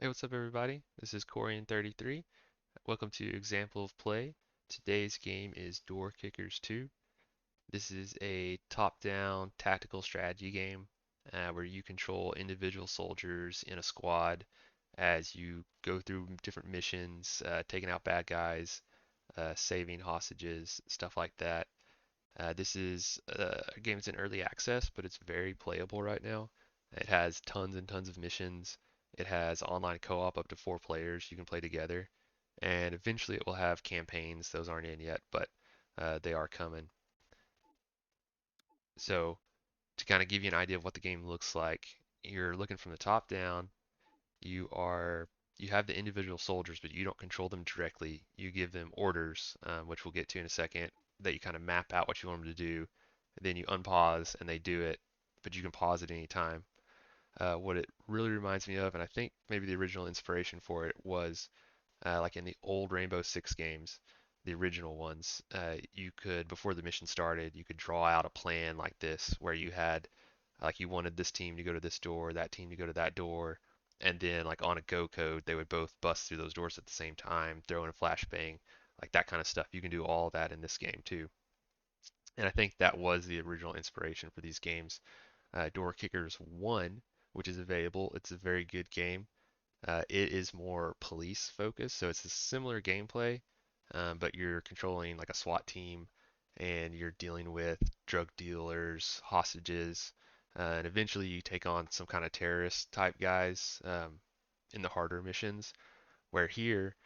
Hey, what's up, everybody? This is Corian33. Welcome to Example of Play. Today's game is Door Kickers 2. This is a top-down tactical strategy game where you control individual soldiers in a squad as you go through different missions, taking out bad guys, saving hostages, stuff like that. This is a game that's in early access, but it's very playable right now. It has tons and tons of missions. It has online co-op up to 4 players you can play together. And eventually it will have campaigns. Those aren't in yet, but they are coming. So to kind of give you an idea of what the game looks like, you're looking from the top down. You are you have the individual soldiers, but you don't control them directly. You give them orders, which we'll get to in a second, that you kind of map out what you want them to do. Then you unpause and they do it, but you can pause at any time. What it really reminds me of, and I think maybe the original inspiration for it was like in the old Rainbow Six games, the original ones, you could, before the mission started, you could draw out a plan like this where you had, like you wanted this team to go to this door, that team to go to that door, and then like on a go code, they would both bust through those doors at the same time, throw in a flashbang, like that kind of stuff. You can do all that in this game too. And I think that was the original inspiration for these games. Door Kickers 1, which is available, it's a very good game. It is more police focused, so it's a similar gameplay, but you're controlling like a SWAT team and you're dealing with drug dealers, hostages, and eventually you take on some kind of terrorist type guys in the harder missions. Where here,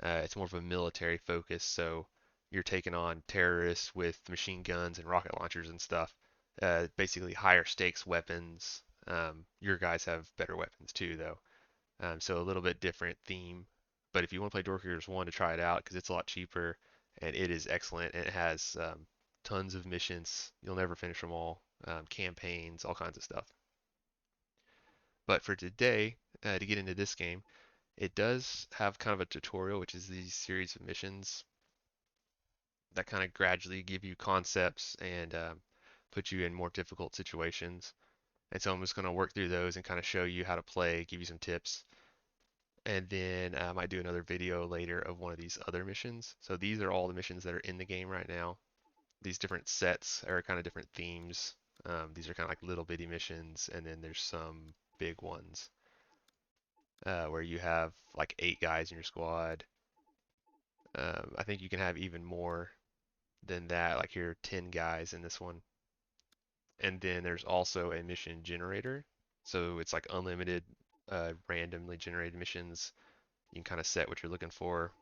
it's more of a military focus, so you're taking on terrorists with machine guns and rocket launchers and stuff. Basically, higher stakes weapons. Your guys have better weapons too, though. So a little bit different theme. But if you want to play Door Kickers 1 to try it out, because it's a lot cheaper and it is excellent and it has tons of missions. You'll never finish them all. Campaigns, all kinds of stuff. But for today, to get into this game, it does have kind of a tutorial, which is these series of missions that kind of gradually give you concepts and put you in more difficult situations. And so I'm just going to work through those and kind of show you how to play, give you some tips. And then I might do another video later of one of these other missions. So these are all the missions that are in the game right now. These different sets are kind of different themes. These are kind of like little bitty missions, and then there's some big ones where you have like 8 guys in your squad. I think you can have even more than that, like here 10 guys in this one. And then there's also a mission generator. So it's like unlimited randomly generated missions. You can kind of set what you're looking for.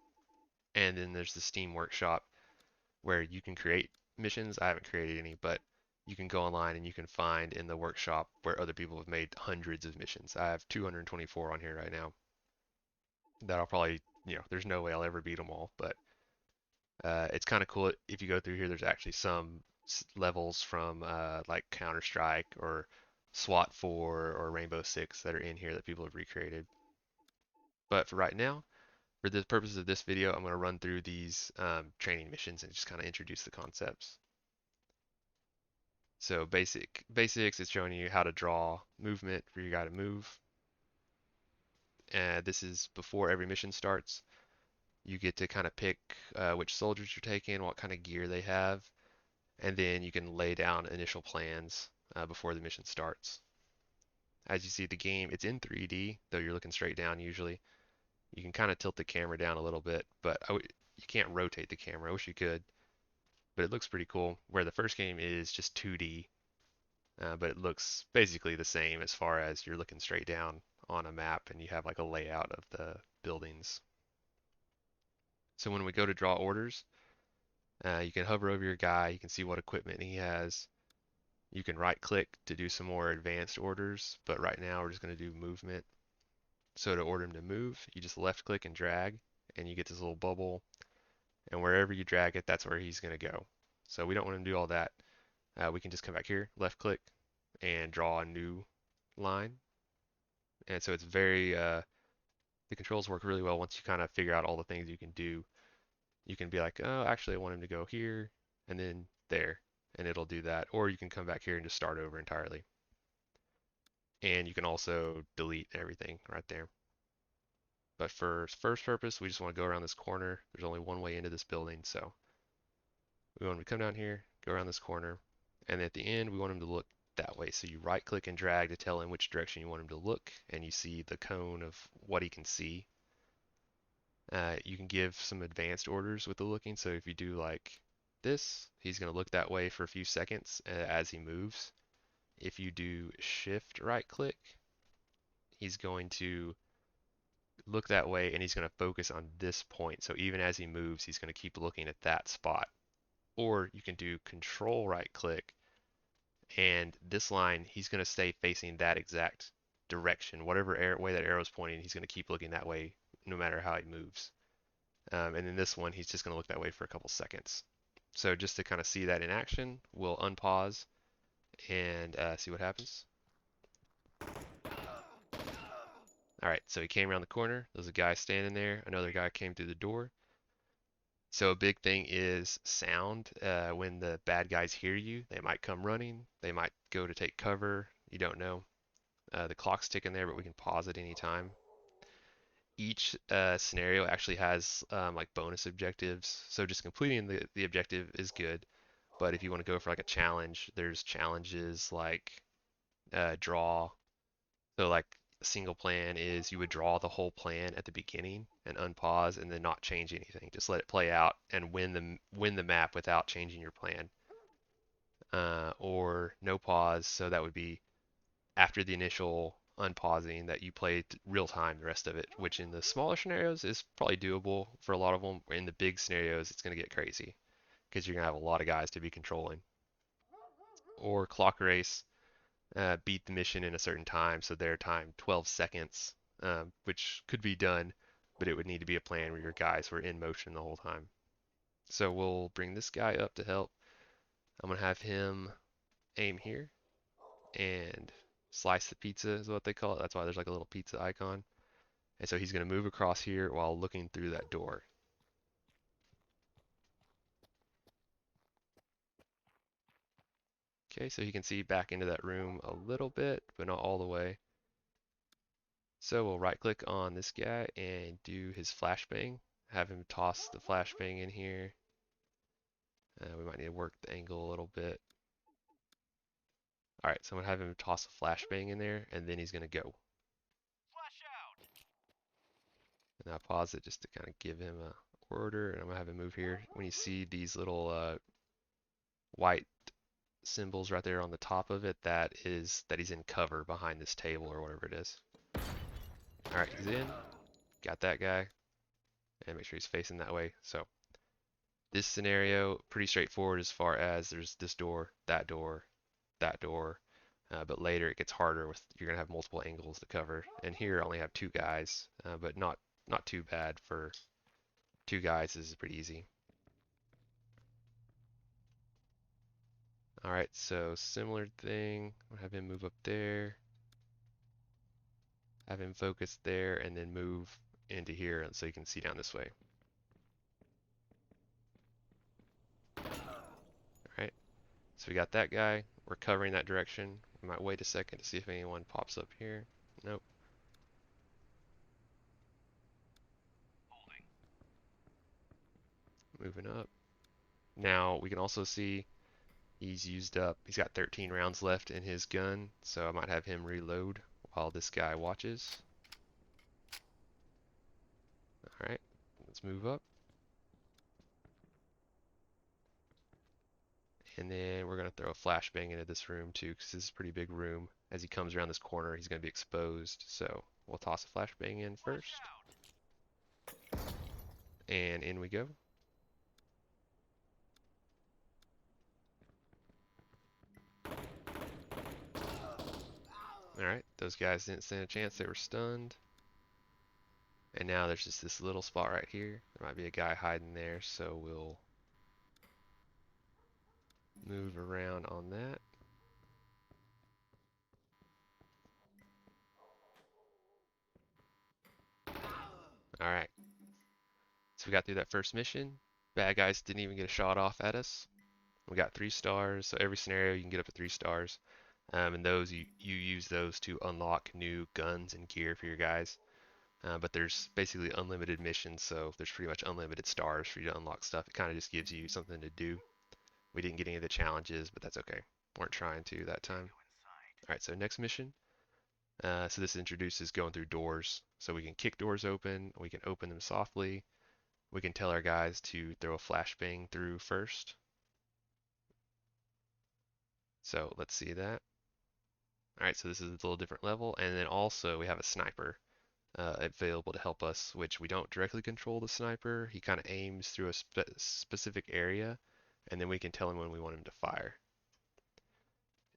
And then there's the Steam Workshop where you can create missions. I haven't created any, but you can go online and you can find in the workshop where other people have made hundreds of missions. I have 224 on here right now that I'll probably, there's no way I'll ever beat them all, but it's kind of cool. If you go through here, there's actually some levels from like Counter-Strike or SWAT 4 or Rainbow Six that are in here that people have recreated. But for right now, for the purposes of this video, I'm going to run through these training missions and just kind of introduce the concepts. So basics is showing you how to draw movement for your guy to move. And this is before every mission starts. You get to kind of pick which soldiers you're taking, what kind of gear they have, and then you can lay down initial plans before the mission starts. As you see the game, it's in 3D, though you're looking straight down usually. You can kind of tilt the camera down a little bit, but you can't rotate the camera. I wish you could, but it looks pretty cool. Where the first game is just 2D, but it looks basically the same as far as you're looking straight down on a map and you have like a layout of the buildings. So when we go to draw orders, you can hover over your guy, you can see what equipment he has. You can right click to do some more advanced orders, but right now we're just going to do movement. So to order him to move, you just left click and drag, and you get this little bubble, and wherever you drag it, that's where he's going to go. So we don't want him to do all that. We can just come back here, left click, and draw a new line. And so it's very, the controls work really well once you kind of figure out all the things you can do. You can be like, oh, actually, I want him to go here and then there, and it'll do that. Or you can come back here and just start over entirely. And you can also delete everything right there. But for first purpose, we just want to go around this corner. There's only one way into this building, so we want him to come down here, go around this corner, and at the end, we want him to look that way. So you right click and drag to tell him which direction you want him to look, and you see the cone of what he can see. You can give some advanced orders with the looking. So if you do like this, he's going to look that way for a few seconds as he moves. If you do shift right click, he's going to look that way and he's going to focus on this point. So even as he moves, he's going to keep looking at that spot. Or you can do control right click, and this line, he's going to stay facing that exact direction. Whatever way that arrow is pointing, he's going to keep looking that way no matter how he moves. And then this one, he's just going to look that way for a couple seconds. So just to kind of see that in action, we'll unpause and see what happens. All right, so he came around the corner. There's a guy standing there. Another guy came through the door. So a big thing is sound. When the bad guys hear you, they might come running. They might go to take cover. You don't know. The clock's ticking there, but we can pause at any time. Each scenario actually has like bonus objectives. So just completing the objective is good. But if you want to go for like a challenge, there's challenges like draw. So like a single plan is you would draw the whole plan at the beginning and unpause and then not change anything. Just let it play out and win the map without changing your plan. Or no pause, so that would be after the initial unpausing that you play real time the rest of it, which in the smaller scenarios is probably doable for a lot of them. In the big scenarios, it's going to get crazy because you're going to have a lot of guys to be controlling. Or clock race, beat the mission in a certain time, so their time 12 seconds, which could be done, but it would need to be a plan where your guys were in motion the whole time. So we'll bring this guy up to help. I'm going to have him aim here and slice the pizza is what they call it. That's why there's like a little pizza icon. And so he's going to move across here while looking through that door. Okay, so he can see back into that room a little bit, but not all the way. So we'll right click on this guy and do his flashbang. Have him toss the flashbang in here. We might need to work the angle a little bit. All right, so I'm gonna have him toss a flashbang in there, and then he's gonna go. Flash out. And I'll pause it just to kind of give him a order, and I'm gonna have him move here. When you see these little white symbols right there on the top of it, that is that he's in cover behind this table or whatever it is. All right, he's in. Got that guy, and make sure he's facing that way. So this scenario pretty straightforward as far as there's this door, that door, that door. But later it gets harder with you're gonna have multiple angles to cover. And here I only have two guys, but not too bad for two guys. This is pretty easy. All right, so similar thing. I'll have him move up there, have him focus there, and then move into here so you can see down this way. All right, so we got that guy. We're covering that direction. We might wait a second to see if anyone pops up here. Nope. Moving up. Now we can also see he's got 13 rounds left in his gun, so I might have him reload while this guy watches. Alright, let's move up. And then we're going to throw a flashbang into this room too, because this is a pretty big room. As he comes around this corner, he's going to be exposed, so we'll toss a flashbang in first. And in we go. Alright, those guys didn't stand a chance, they were stunned. And now there's just this little spot right here. There might be a guy hiding there, so we'll move around on that. Alright, so we got through that first mission. Bad guys didn't even get a shot off at us. We got 3 stars, so every scenario you can get up to 3 stars. And those you use those to unlock new guns and gear for your guys. But there's basically unlimited missions, so there's pretty much unlimited stars for you to unlock stuff. It kind of just gives you something to do. We didn't get any of the challenges, but that's okay. Weren't trying to that time. All right, so next mission. So this introduces going through doors. So we can kick doors open, we can open them softly. We can tell our guys to throw a flashbang through first. So let's see that. All right, so this is a little different level. And then also we have a sniper available to help us, which we don't directly control the sniper. He kind of aims through a specific area, and then we can tell him when we want him to fire.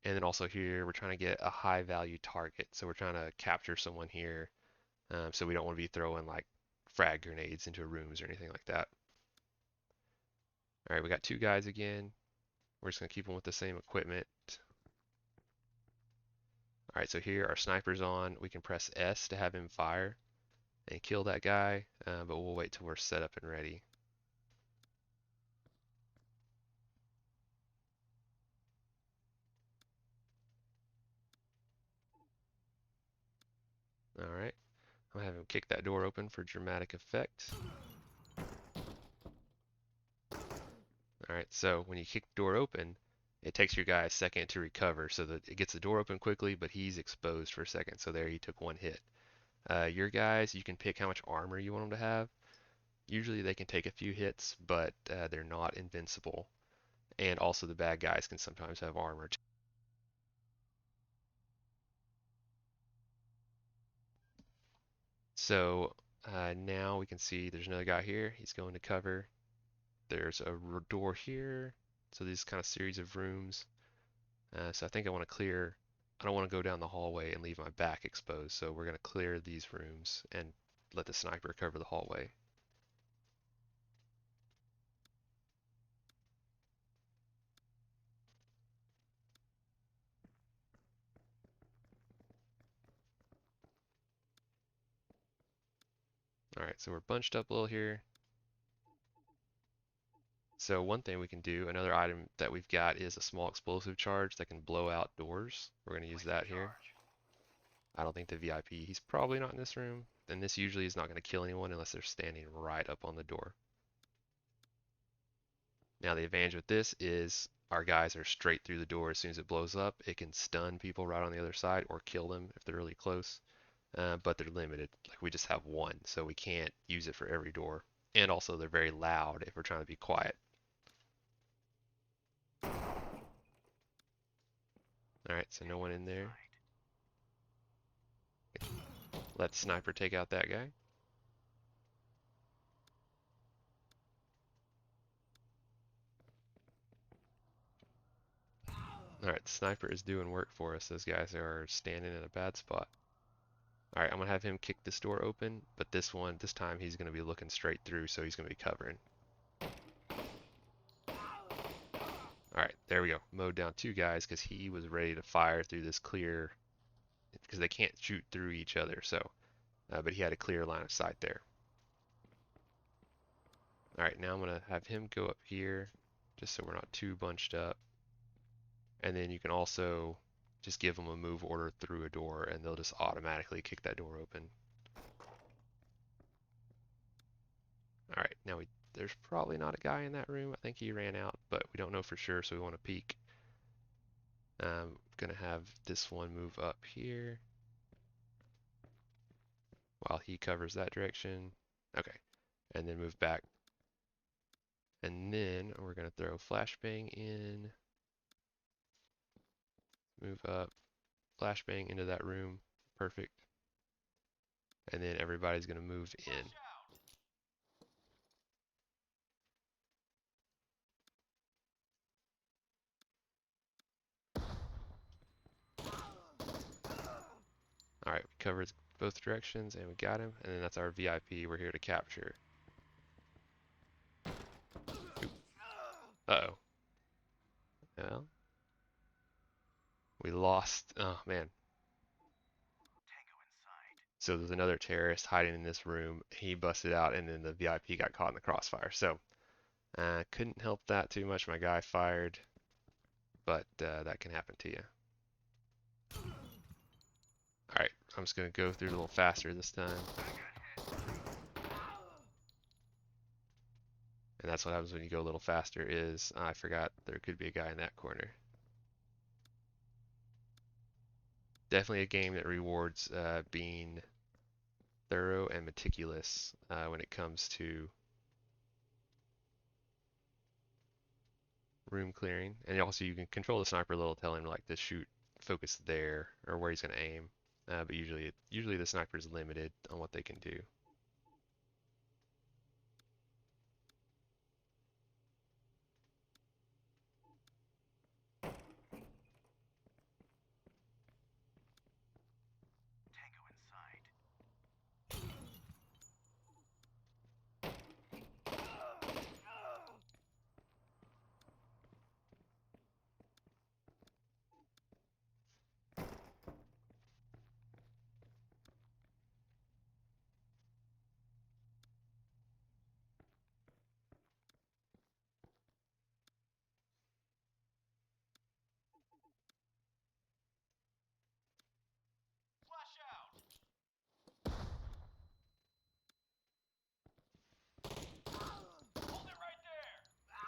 And then also here, we're trying to get a high value target. So we're trying to capture someone here. So we don't want to be throwing like frag grenades into rooms or anything like that. All right, we got two guys again. We're just going to keep them with the same equipment. All right, so here our sniper's on. We can press S to have him fire and kill that guy, but we'll wait till we're set up and ready. All right, I'll have him kick that door open for dramatic effect. All right, so when you kick the door open, it takes your guy a second to recover, so that it gets the door open quickly, but he's exposed for a second. So there, he took one hit. Your guys, you can pick how much armor you want them to have. Usually they can take a few hits, but they're not invincible. And also the bad guys can sometimes have armor. So now we can see there's another guy here. He's going to cover. There's a door here. So these kind of series of rooms. So I think I want to clear. I don't want to go down the hallway and leave my back exposed. So we're going to clear these rooms and let the sniper cover the hallway. All right, so we're bunched up a little here. So one thing we can do, another item that we've got is a small explosive charge that can blow out doors. We're going to use that here. I don't think the VIP, he's probably not in this room. And this usually is not going to kill anyone unless they're standing right up on the door. Now the advantage with this is our guys are straight through the door as soon as it blows up. It can stun people right on the other side or kill them if they're really close. But they're limited. Like we just have one, so we can't use it for every door. And also they're very loud if we're trying to be quiet. Alright, so no one in there. Let the sniper take out that guy. Alright, the sniper is doing work for us. Those guys are standing in a bad spot. Alright, I'm going to have him kick this door open, but this time he's going to be looking straight through, so he's going to be covering. Alright, there we go. Mowed down two guys because he was ready to fire through this clear, because they can't shoot through each other, so, but he had a clear line of sight there. Alright, now I'm going to have him go up here, just so we're not too bunched up. And then you can also just give them a move order through a door, and they'll just automatically kick that door open. Alright, now there's probably not a guy in that room. I think he ran out, but we don't know for sure, so we want to peek. I'm going to have this one move up here while he covers that direction. Okay, and then move back. And then we're going to throw flashbang in, move up, flashbang into that room. Perfect. And then everybody's going to move in. Alright, we covered both directions and we got him. And then that's our VIP we're here to capture. Uh-oh. Well, we lost. Oh, man. So there's another terrorist hiding in this room. He busted out, and then the VIP got caught in the crossfire. So couldn't help that too much. My guy fired, but that can happen to you. All right, I'm just gonna go through a little faster this time. And that's what happens when you go a little faster is, I forgot there could be a guy in that corner. Definitely a game that rewards being thorough and meticulous when it comes to room clearing. And also you can control the sniper a little, tell him like to shoot, focus there, or where he's going to aim. But usually the sniper is limited on what they can do.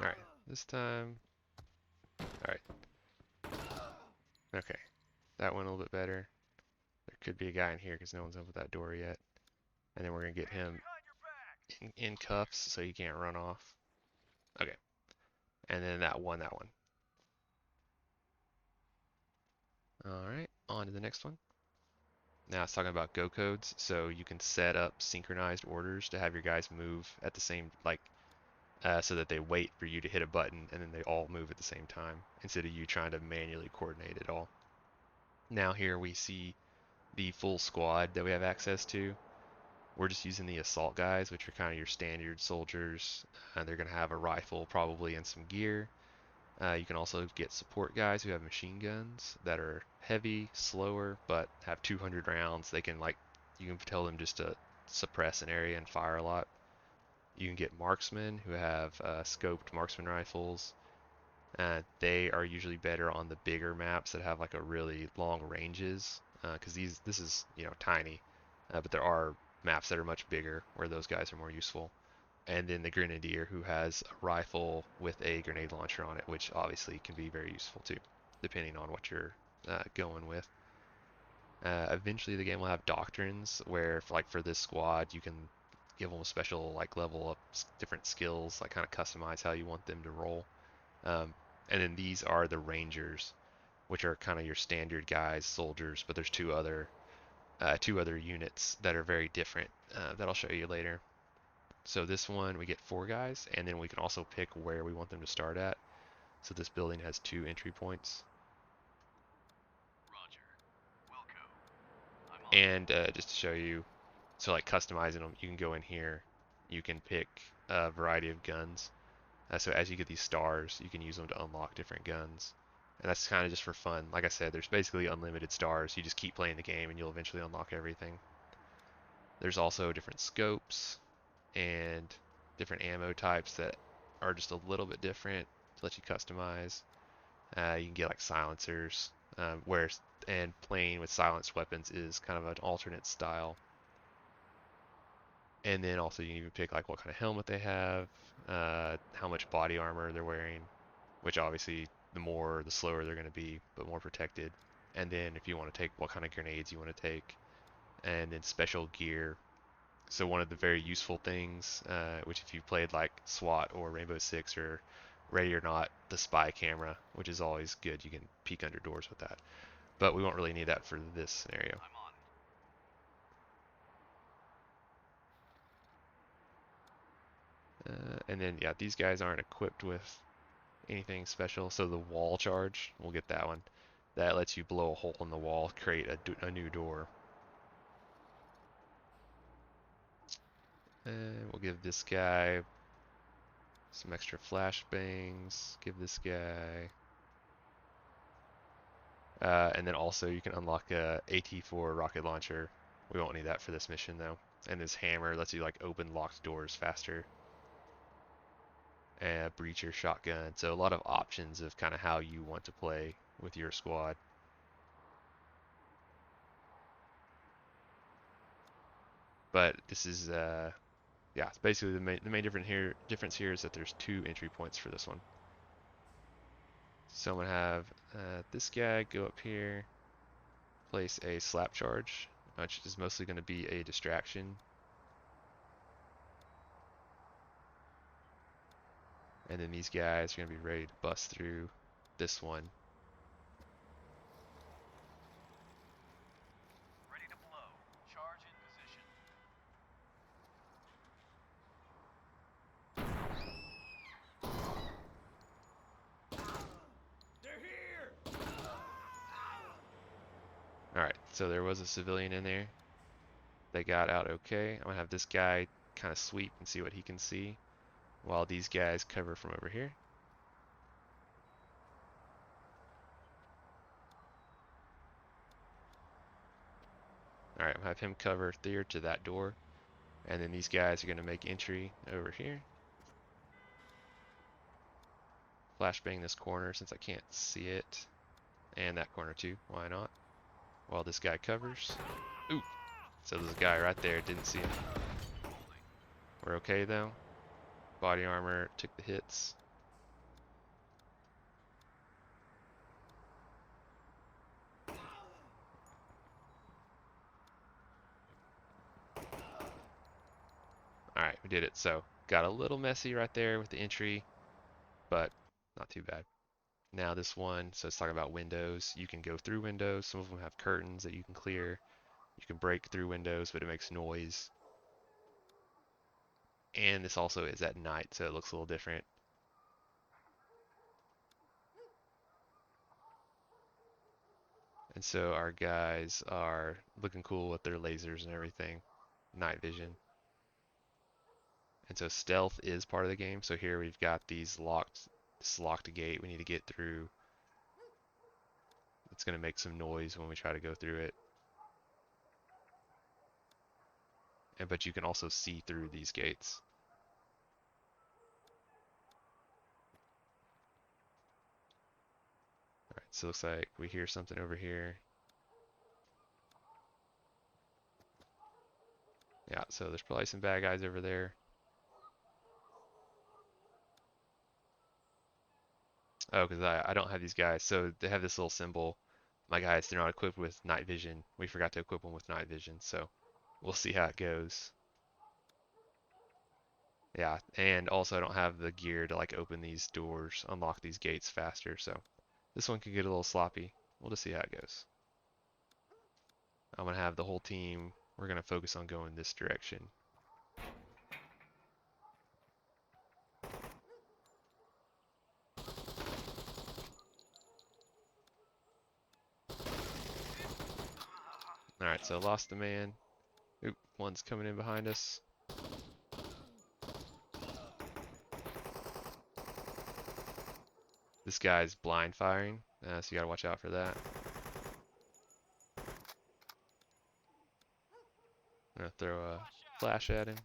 All right, this time. All right, okay, that went a little bit better. There could be a guy in here because no one's opened that door yet. And then we're gonna get him in cuffs so he can't run off. Okay, and then that one. All right, on to the next one. Now it's talking about go codes, so you can set up synchronized orders to have your guys move at the same, so that they wait for you to hit a button and then they all move at the same time instead of you trying to manually coordinate it all. Now here we see the full squad that we have access to. We're just using the assault guys, which are kind of your standard soldiers. They're going to have a rifle probably and some gear. You can also get support guys who have machine guns that are heavy, slower, but have 200 rounds. You can tell them just to suppress an area and fire a lot. You can get marksmen who have scoped marksman rifles. They are usually better on the bigger maps that have like a really long ranges, because this is tiny, but there are maps that are much bigger where those guys are more useful. And then the grenadier who has a rifle with a grenade launcher on it, which obviously can be very useful too, depending on what you're going with. Eventually, the game will have doctrines where, for this squad, you can give them a special level up different skills, kind of customize how you want them to roll. Um, and then these are the rangers, which are kind of your standard guys, soldiers, but there's two other units that are very different that I'll show you later. So this one we get 4 guys, and then we can also pick where we want them to start at. So this building has 2 entry points. And just to show you, so customizing them, you can go in here, you can pick a variety of guns. So as you get these stars, you can use them to unlock different guns. And that's kind of just for fun. Like I said, there's basically unlimited stars. You just keep playing the game and you'll eventually unlock everything. There's also different scopes and different ammo types that are just a little bit different to let you customize. You can get silencers, and playing with silenced weapons is kind of an alternate style. And then also you can even pick what kind of helmet they have, how much body armor they're wearing, which obviously the slower they're going to be, but more protected. And then if you want to take what kind of grenades you want to take, and then special gear. So one of the very useful things, which if you played SWAT or Rainbow Six or Ready or Not, the spy camera, which is always good. You can peek under doors with that. But we won't really need that for this scenario. And then, yeah, these guys aren't equipped with anything special. So the wall charge, we'll get that one. That lets you blow a hole in the wall, create a new door. And we'll give this guy some extra flashbangs. Give this guy. And then also you can unlock a AT-4 rocket launcher. We won't need that for this mission though. And this hammer lets you open locked doors faster. And a breacher shotgun. So a lot of options of kind of how you want to play with your squad. But this is Yeah, it's basically the main difference here is that there's 2 entry points for this one. So I'm gonna have this guy go up here, place a slap charge, which is mostly going to be a distraction. And then these guys are going to be ready to bust through this one. Ready to blow. Charge in position. They're here! Alright, so there was a civilian in there. They got out okay. I'm going to have this guy kind of sweep and see what he can see, while these guys cover from over here. Alright, I'm going to have him cover there to that door. And then these guys are going to make entry over here. Flashbang this corner since I can't see it. And that corner too, why not? While this guy covers. Ooh, so there's a guy right there, didn't see him. We're okay though. Body armor took the hits. Alright, we did it. So, got a little messy right there with the entry, but not too bad. Now this one, so it's talking about windows. You can go through windows. Some of them have curtains that you can clear. You can break through windows, but it makes noise. And this also is at night, so it looks a little different. And so our guys are looking cool with their lasers and everything. Night vision. And so stealth is part of the game. So here we've got this locked gate we need to get through. It's going to make some noise when we try to go through it. But you can also see through these gates. Alright, so it looks like we hear something over here. Yeah, so there's probably some bad guys over there. Oh, because I don't have these guys. So they have this little symbol. My guys, they're not equipped with night vision. We forgot to equip them with night vision, so we'll see how it goes. Yeah, and also I don't have the gear to like open these doors, unlock these gates faster, so this one could get a little sloppy. We'll just see how it goes. I'm gonna have the whole team, we're gonna focus on going this direction. Alright, so lost the man. Oop, one's coming in behind us. This guy's blind firing, so you gotta watch out for that. I'm gonna throw a flash at him.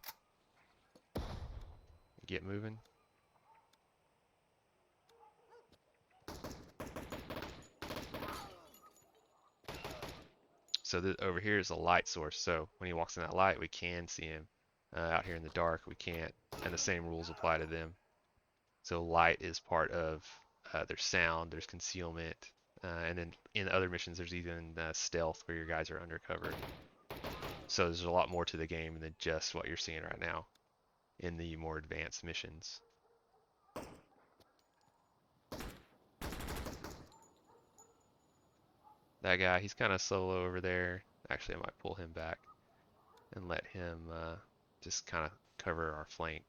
Get moving. So over here is a light source, so when he walks in that light, we can see him. Out here in the dark, we can't, and the same rules apply to them. So light is part of there's sound, there's concealment, and then in other missions, there's even stealth where your guys are undercover. So there's a lot more to the game than just what you're seeing right now in the more advanced missions. That guy, he's kind of solo over there. Actually, I might pull him back and let him just kind of cover our flank.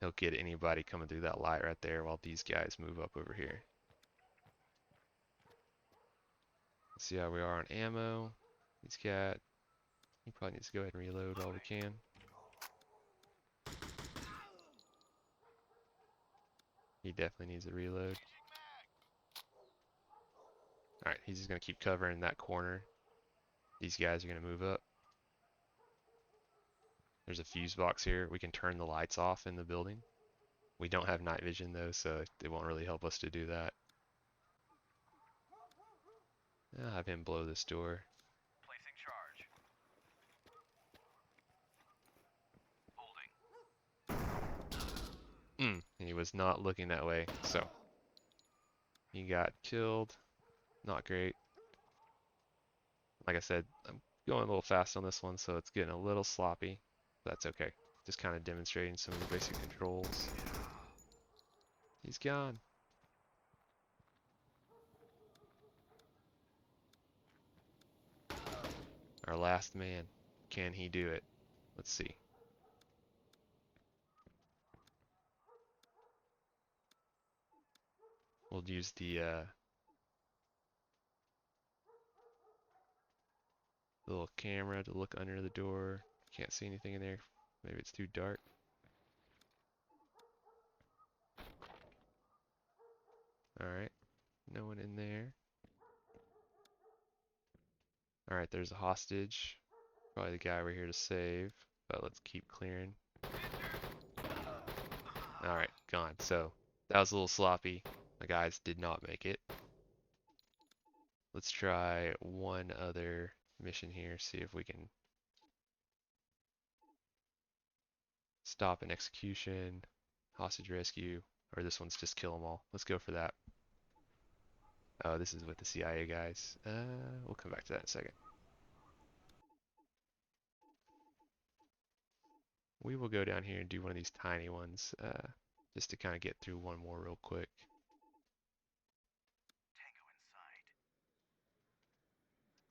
He'll get anybody coming through that light right there while these guys move up over here. Let's see how we are on ammo. He's got... He probably needs to go ahead and reload while we can. He definitely needs a reload. Alright, he's just going to keep covering that corner. These guys are going to move up. There's a fuse box here. We can turn the lights off in the building. We don't have night vision though, so it won't really help us to do that. I'll have him blow this door. was not looking that way. So he got killed. Not great. Like I said, I'm going a little fast on this one, so it's getting a little sloppy. That's okay. Just kind of demonstrating some of the basic controls. He's gone. Our last man. Can he do it? Let's see. We'll use the little camera to look under the door. Can't see anything in there. Maybe it's too dark. Alright, no one in there. Alright, there's a hostage. Probably the guy we're here to save. But let's keep clearing. Alright, gone. So, that was a little sloppy. The guys did not make it. Let's try one other mission here, see if we can stop an execution, hostage rescue, or this one's just kill them all. Let's go for that. Oh, this is with the CIA guys. We'll come back to that in a second. We will go down here and do one of these tiny ones, just to kind of get through one more real quick.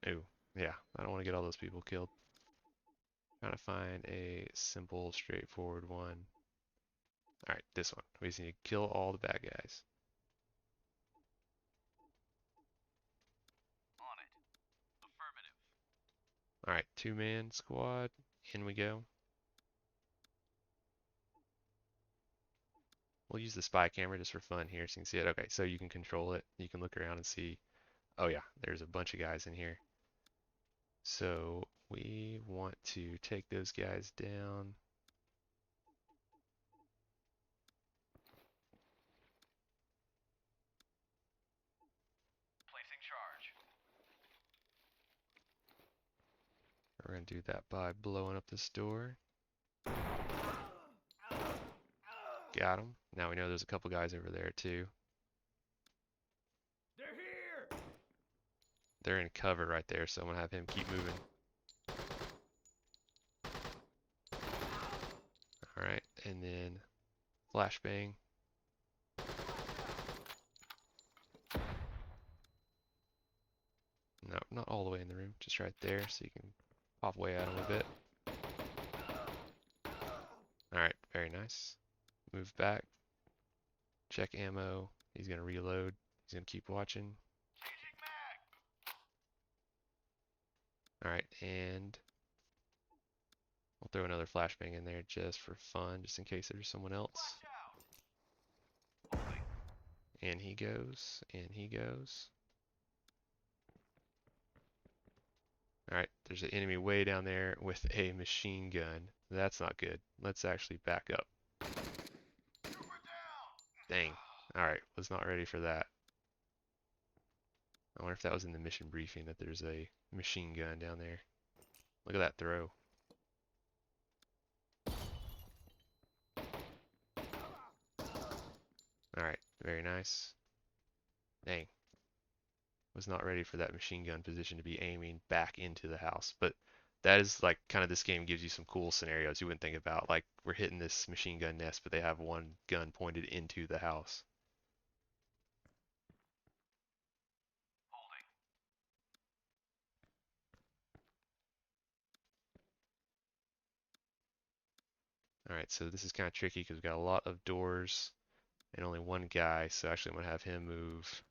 Ooh, yeah, I don't want to get all those people killed. Trying to find a simple, straightforward one. Alright, this one. We just need to kill all the bad guys. On it. Affirmative. Alright, two-man squad. In we go. We'll use the spy camera just for fun here so you can see it. Okay, so you can control it. You can look around and see. Oh yeah, there's a bunch of guys in here. So we want to take those guys down. Placing charge. We're going to do that by blowing up this door. Got him. Now we know there's a couple guys over there too. They're here! They're in cover right there, so I'm going to have him keep moving. Alright, and then flashbang. No, not all the way in the room, just right there, so you can pop away at him a bit. Alright, very nice. Move back. Check ammo. He's going to reload. He's going to keep watching. Changing mag! Alright, and we'll throw another flashbang in there just for fun, just in case there's someone else. Flash out! Holding. And he goes, and he goes. Alright, there's an enemy way down there with a machine gun. That's not good. Let's actually back up. Trooper down! Dang. Alright, was not ready for that. I wonder if that was in the mission briefing that there's a machine gun down there. Look at that throw. Alright, very nice. Dang. Was not ready for that machine gun position to be aiming back into the house. But that is like kind of this game gives you some cool scenarios you wouldn't think about. Like we're hitting this machine gun nest, but they have one gun pointed into the house. Holding. Alright, so this is kind of tricky because we've got a lot of doors and only one guy. So actually I'm going to have him move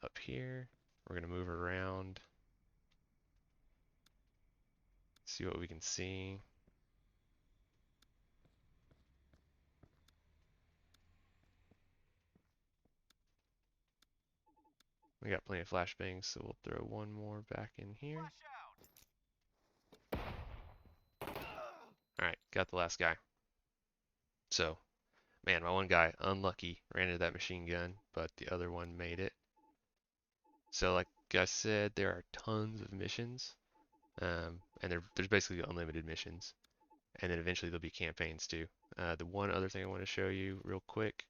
up here. We're going to move around. See what we can see. We got plenty of flashbangs, so we'll throw one more back in here. Flash out! Alright, got the last guy. So, man, my one guy, unlucky, ran into that machine gun, but the other one made it. So, like I said, there are tons of missions, and there's basically unlimited missions. and then eventually there'll be campaigns too. The one other thing I want to show you real quick.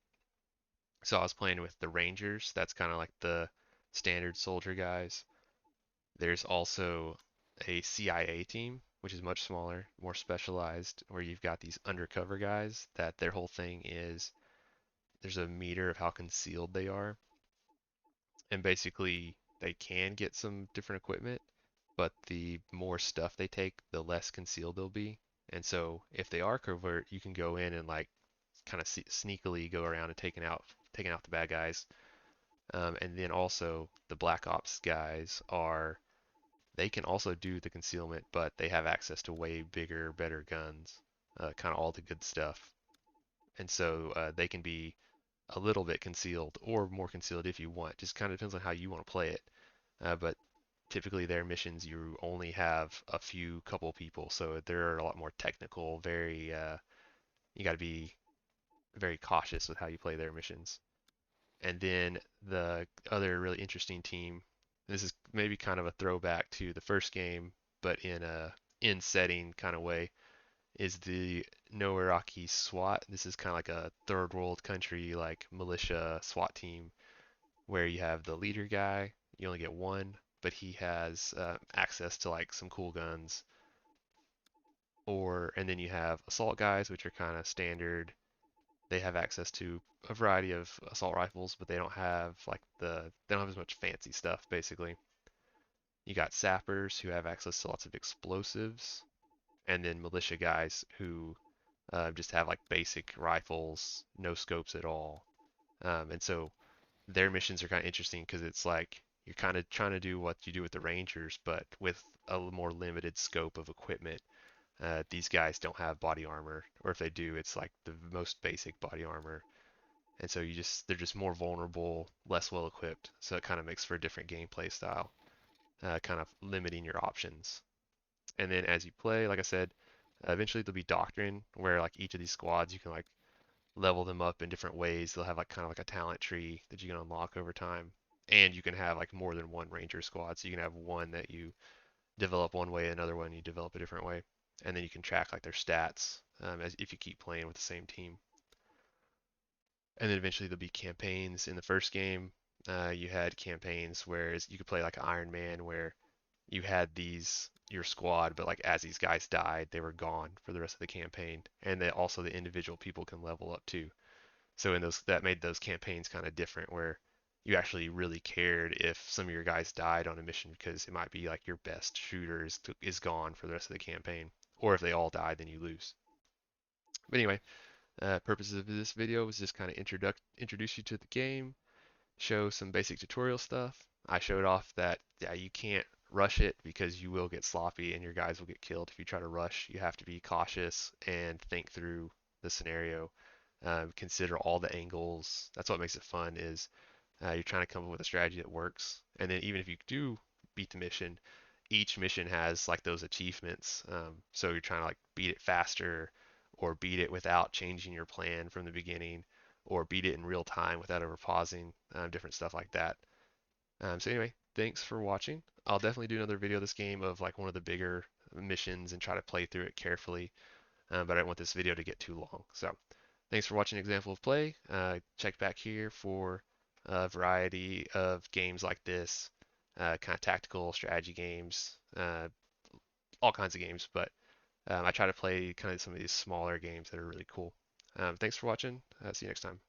So I was playing with the Rangers. That's kind of like the standard soldier guys. There's also a CIA team, which is much smaller, more specialized, where you've got these undercover guys that their whole thing is there's a meter of how concealed they are. And basically, they can get some different equipment, but the more stuff they take, the less concealed they'll be. And so, if they are covert, you can go in and like kind of sneakily go around and taking out the bad guys. And then also the Black Ops guys are they can also do the concealment, but they have access to way bigger, better guns, kind of all the good stuff. And so they can be a little bit concealed or more concealed if you want. Just kind of depends on how you want to play it. But typically their missions you only have a few couple people, so they're a lot more technical. Very you got to be very cautious with how you play their missions. And then the other really interesting team, this is maybe kind of a throwback to the first game, but in a in setting kind of way, is the No Iraqi SWAT. This is kind of like a third world country like militia SWAT team where you have the leader guy. You only get one, but he has access to like some cool guns. Or and then you have assault guys, which are kind of standard. They have access to a variety of assault rifles, but they don't have as much fancy stuff basically. You got sappers who have access to lots of explosives, and then militia guys who just have like basic rifles, no scopes at all. And so their missions are kind of interesting because it's like you're kind of trying to do what you do with the Rangers, but with a more limited scope of equipment. These guys don't have body armor, or if they do, it's like the most basic body armor. And so they're just more vulnerable, less well equipped. So it kind of makes for a different gameplay style, kind of limiting your options. And then as you play, like I said, eventually there'll be doctrine where like each of these squads you can like level them up in different ways. They'll have like kind of like a talent tree that you can unlock over time. And you can have like more than one ranger squad. So you can have one that you develop one way, another one you develop a different way. And then you can track like their stats as if you keep playing with the same team. And then eventually there'll be campaigns. In the first game, you had campaigns where you could play like Iron Man, where you had your squad, but like as these guys died, they were gone for the rest of the campaign. And then also the individual people can level up too. So in those that made those campaigns kind of different, where you actually really cared if some of your guys died on a mission because it might be like your best shooter is gone for the rest of the campaign, or if they all died, then you lose. But anyway, purposes of this video was just kind of introduce you to the game, show some basic tutorial stuff. I showed off that yeah, you can't rush it because you will get sloppy and your guys will get killed if you try to rush. You have to be cautious and think through the scenario. Consider all the angles. That's what makes it fun is you're trying to come up with a strategy that works. And then even if you do beat the mission, each mission has like those achievements. So you're trying to like beat it faster or beat it without changing your plan from the beginning or beat it in real time without ever pausing, different stuff like that. So anyway, thanks for watching. I'll definitely do another video of this game of like one of the bigger missions and try to play through it carefully, but I don't want this video to get too long. So thanks for watching Example of Play. Check back here for a variety of games like this, kind of tactical strategy games, all kinds of games, but I try to play kind of some of these smaller games that are really cool. Thanks for watching. See you next time.